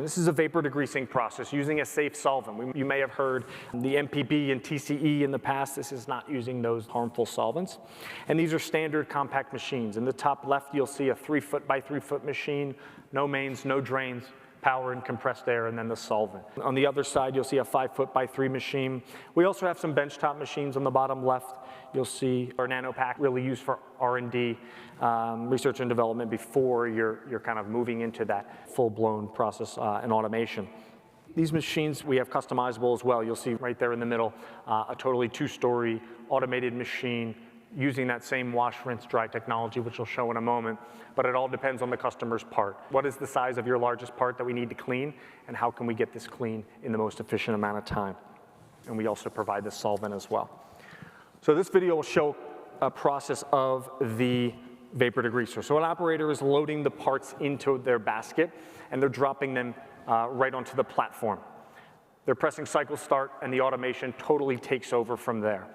This is a vapor degreasing process using a safe solvent. You may have heard the MPB and TCE in the past. This is not using those harmful solvents. And these are standard compact machines. In the top left, you'll see a 3-foot by 3-foot machine, no mains, no drains, power and compressed air, and then the solvent. On the other side, you'll see a 5-foot by 3 machine. We also have some benchtop machines on the bottom left. You'll see our NanoPack really used for R&D, research and development before you're kind of moving into that full-blown process and automation. These machines we have customizable as well. You'll see right there in the middle a totally 2-story automated machine using that same wash, rinse, dry technology, which we'll show in a moment, but it all depends on the customer's part. What is the size of your largest part that we need to clean, and how can we get this clean in the most efficient amount of time? And we also provide the solvent as well. So this video will show a process of the vapor degreaser. So an operator is loading the parts into their basket, and they're dropping them right onto the platform. They're pressing cycle start, and the automation totally takes over from there.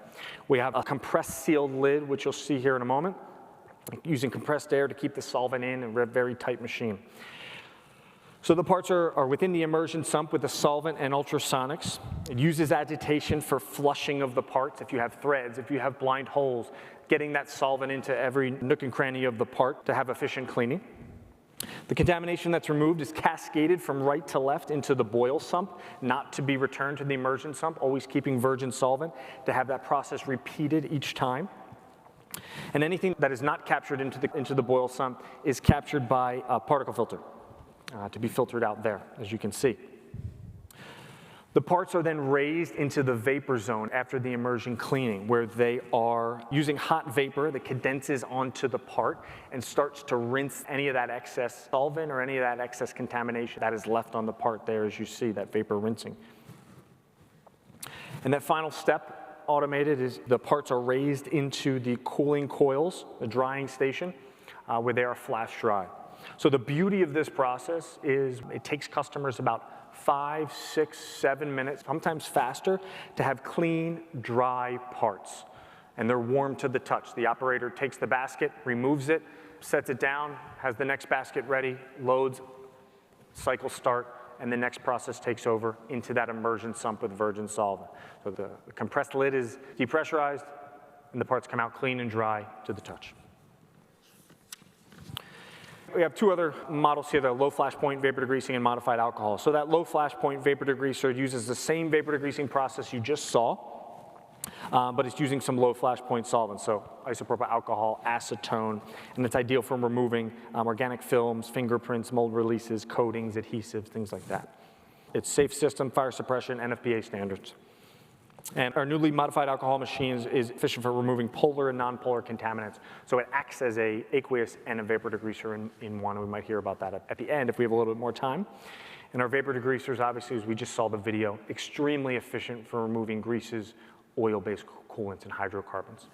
We have a compressed sealed lid, which you'll see here in a moment, using compressed air to keep the solvent in a very tight machine. So the parts are within the immersion sump with the solvent and ultrasonics. It uses agitation for flushing of the parts. If you have threads, if you have blind holes, getting that solvent into every nook and cranny of the part to have efficient cleaning. The contamination that's removed is cascaded from right to left into the boil sump, not to be returned to the immersion sump, always keeping virgin solvent to have that process repeated each time. And anything that is not captured into the boil sump is captured by a particle filter to be filtered out there, as you can see. The parts are then raised into the vapor zone after the immersion cleaning, where they are using hot vapor that condenses onto the part and starts to rinse any of that excess solvent or any of that excess contamination that is left on the part there, as you see, that vapor rinsing. And that final step, automated, is the parts are raised into the cooling coils, the drying station, where they are flash dry. So the beauty of this process is it takes customers about 5, 6, 7 minutes, sometimes faster, to have clean, dry parts. And they're warm to the touch. The operator takes the basket, removes it, sets it down, has the next basket ready, loads, cycle start, and the next process takes over into that immersion sump with virgin solvent. So the compressed lid is depressurized, and the parts come out clean and dry to the touch. We have 2 other models here, the low flash point vapor degreasing and modified alcohol. So that low flash point vapor degreaser uses the same vapor degreasing process you just saw, but it's using some low flash point solvents, so isopropyl alcohol, acetone, and it's ideal for removing organic films, fingerprints, mold releases, coatings, adhesives, things like that. It's safe system, fire suppression, NFPA standards. And our newly modified alcohol machine is efficient for removing polar and non-polar contaminants. So it acts as an aqueous and a vapor degreaser in one. We might hear about that at the end if we have a little bit more time. And our vapor degreasers, obviously, as we just saw the video, extremely efficient for removing greases, oil-based coolants, and hydrocarbons.